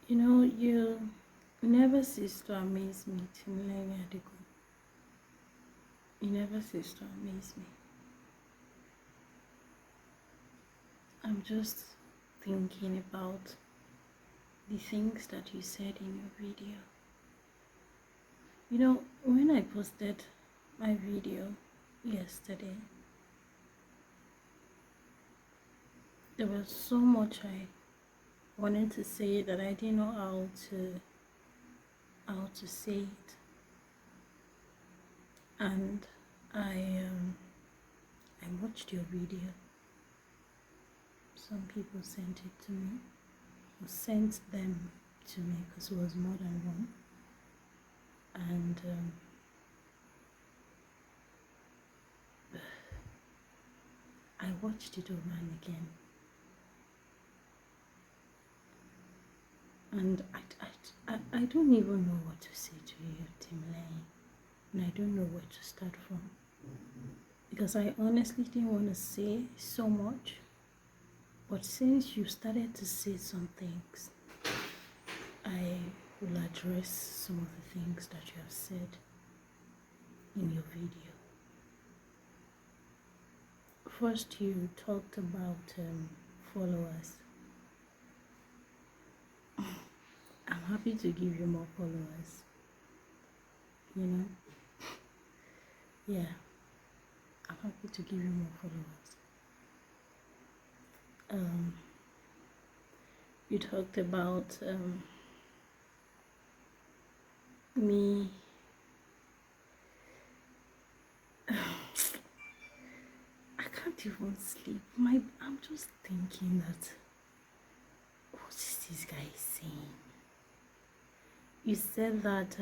You never cease to amaze me, Timileyin Adigun. You never cease to amaze me. I'm just thinking about the things that you said in your video. When I posted my video yesterday, there was so much I wanted to say that I didn't know how to say it. And I watched your video. Some people sent it to me, or sent them to me, because it was more than one. And I watched it over and again. And I don't even know what to say to you, Timileyin. And I don't know where to start from. Because I honestly didn't want to say so much. But since you started to say some things, I will address some of the things that you have said in your video. First, you talked about followers. I'm happy to give you more followers. Yeah, I'm happy to give you more followers. You talked about me. I can't even sleep. I'm just thinking that, what is this guy saying? You said that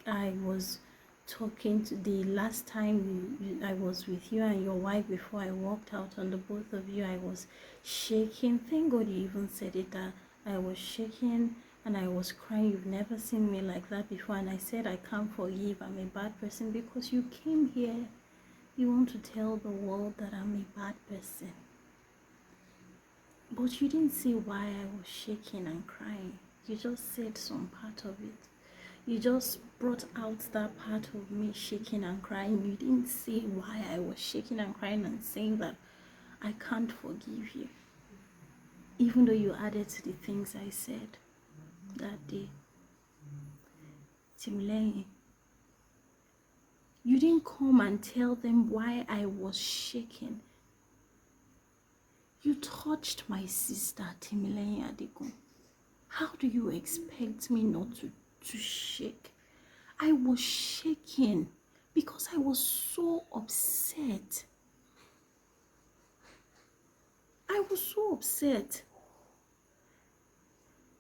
I was talking to the last time I was with you and your wife before I walked out on the both of you. I was shaking. Thank God you even said it, that I was shaking and I was crying. You've never seen me like that before. And I said I can't forgive. I'm a bad person, because you came here. You want to tell the world that I'm a bad person. But you didn't see why I was shaking and crying. You just said some part of it. You just brought out that part of me shaking and crying. You didn't see why I was shaking and crying and saying that I can't forgive you. Even though you added to the things I said that day. Timileyin, you didn't come and tell them why I was shaking. You touched my sister, Timileyin Adigun. How do you expect me not to shake? I was shaking because I was so upset. I was so upset.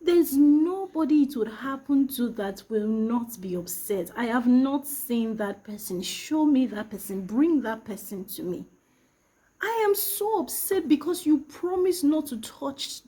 There's nobody it would happen to that will not be upset. I have not seen that person. Show me that person. Bring that person to me. I am so upset because you promised not to touch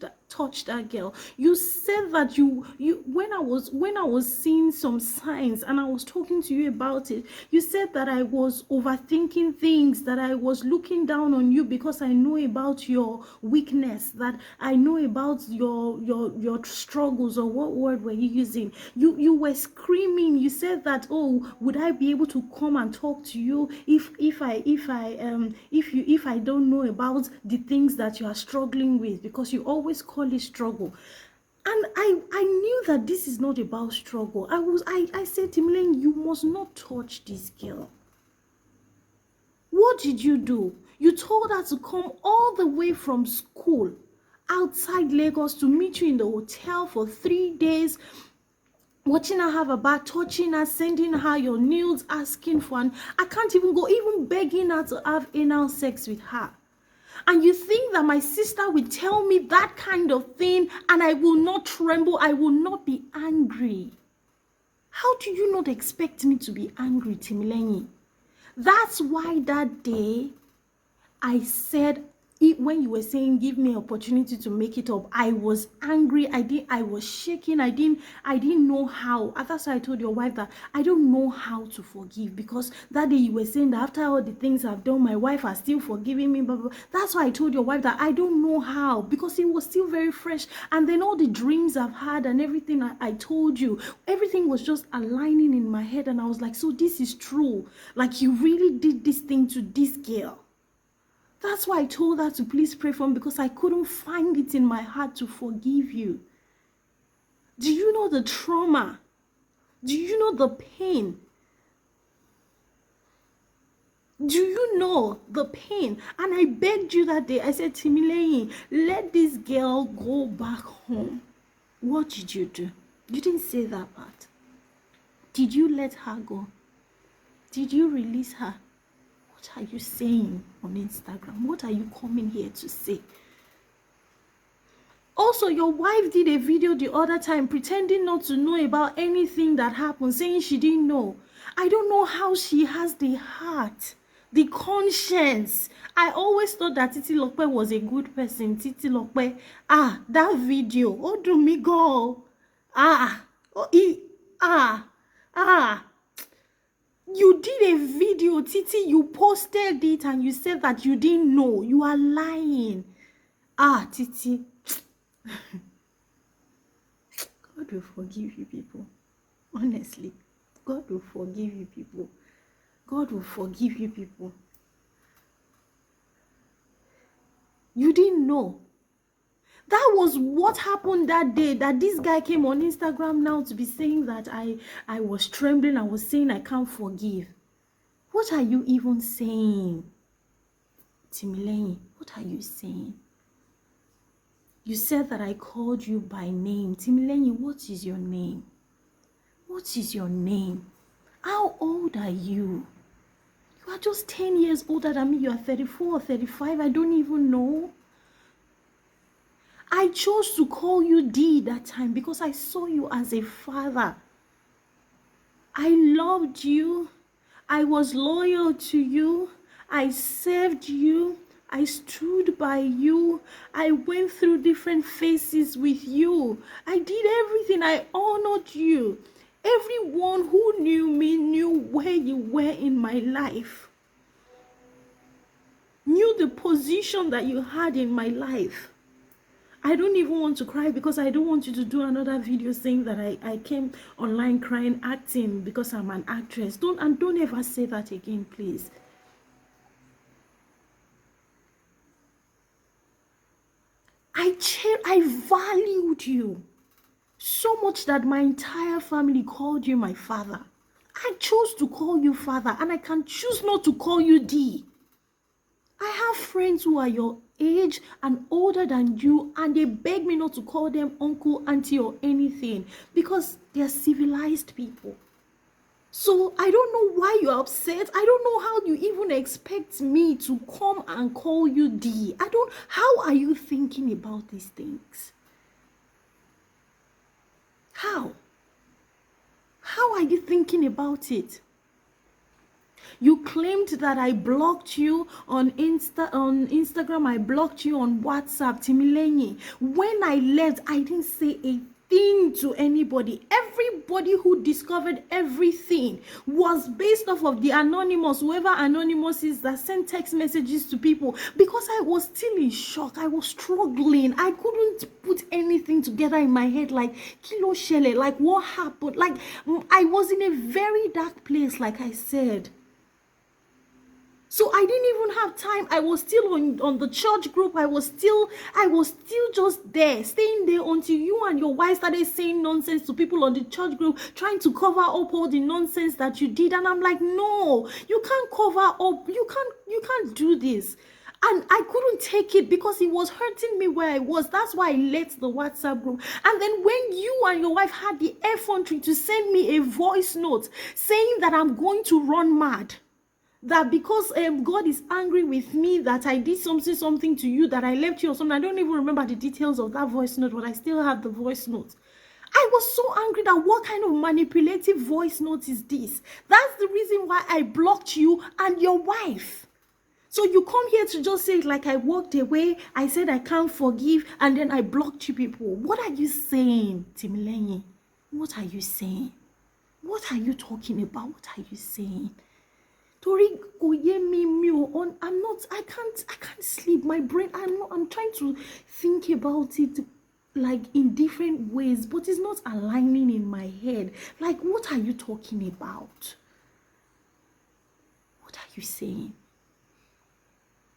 that girl. You said that you when I was seeing some signs and I was talking to you about it, you said that I was overthinking things, that I was looking down on you because I know about your weakness, that I know about your struggles, or what word were you using? You were screaming. You said that, oh, would I be able to come and talk to you if I don't know about the things that you are struggling with, because you always call it struggle. And I knew that this is not about struggle. I said to Timileyin, you must not touch this girl. What did you do? You told her to come all the way from school outside Lagos to meet you in the hotel for 3 days, watching her have a bath, touching her, sending her your nudes, asking for I can't even go, even begging her to have anal sex with her. And you think that my sister will tell me that kind of thing and I will not tremble, I will not be angry? How do you not expect me to be angry, Timileyin? That's why that day I said when you were saying give me opportunity to make it up, I was angry. I was shaking. I didn't know how. That's why I told your wife that I don't know how to forgive, because that day you were saying that after all the things I've done, my wife has still forgiven me, blah, blah, blah. That's why I told your wife that I don't know how, because it was still very fresh. And then all the dreams I've had and everything I told you, everything was just aligning in my head, and I was like, so this is true. Like, you really did this thing to this girl. That's why I told her to please pray for me, because I couldn't find it in my heart to forgive you. Do you know the trauma? Do you know the pain? Do you know the pain? And I begged you that day. I said, Timileyin, let this girl go back home. What did you do? You didn't say that part. Did you let her go? Did you release her? What are you saying on Instagram? What are you coming here to say? Also, your wife did a video the other time pretending not to know about anything that happened, saying she didn't know. I don't know how she has the heart, the conscience. I always thought that Titi Lope was a good person. Titi Lope, that video, oh, do me go. You did a video, Titi, you posted it and you said that you didn't know. You are lying. Titi. God will forgive you people. Honestly, God will forgive you people. God will forgive you people. You didn't know. That was what happened that day, that this guy came on Instagram now to be saying that I was trembling. I was saying I can't forgive. What are you even saying? Timileyin, what are you saying? You said that I called you by name. Timileyin, what is your name? What is your name? How old are you? You are just 10 years older than me. You are 34 or 35. I don't even know. I chose to call you D that time because I saw you as a father. I loved you. I was loyal to you. I served you. I stood by you. I went through different phases with you. I did everything. I honored you. Everyone who knew me knew where you were in my life. Knew the position that you had in my life. I don't even want to cry because I don't want you to do another video saying that I came online crying, acting because I'm an actress. Don't ever say that again, please. I valued you so much that my entire family called you my father. I chose to call you father, and I can choose not to call you D. I have friends who are your age and older than you, and they beg me not to call them uncle, auntie, or anything because they're civilized people. So I don't know why you're upset. I don't know how you even expect me to come and call you D. How are you thinking about these things? How are you thinking about it? You claimed that I blocked you on Instagram. I blocked you on WhatsApp. Timileyin, when I left, I didn't say a thing to anybody. Everybody who discovered everything was based off of the anonymous, whoever anonymous is, that sent text messages to people, because I was still in shock. I was struggling. I couldn't put anything together in my head, like kilo shele, like what happened. Like I was in a very dark place, like I said. So I didn't even have time. I was still on the church group. I was still just there, staying there until you and your wife started saying nonsense to people on the church group, trying to cover up all the nonsense that you did. And I'm like, no, you can't cover up. You can't do this. And I couldn't take it because it was hurting me where I was. That's why I left the WhatsApp group. And then when you and your wife had the effrontery to send me a voice note saying that I'm going to run mad, that because God is angry with me that I did something to you, that I left you or something. I don't even remember the details of that voice note, but I still have the voice note. I was so angry that what kind of manipulative voice note is this? That's the reason why I blocked you and your wife. So you come here to just say it like I walked away, I said I can't forgive, and then I blocked you people. What are you saying, Timileyin? What are you saying? What are you talking about? What are you saying? Tori I can't sleep. My brain, I'm trying to think about it like in different ways, but it's not aligning in my head. Like, what are you talking about? What are you saying?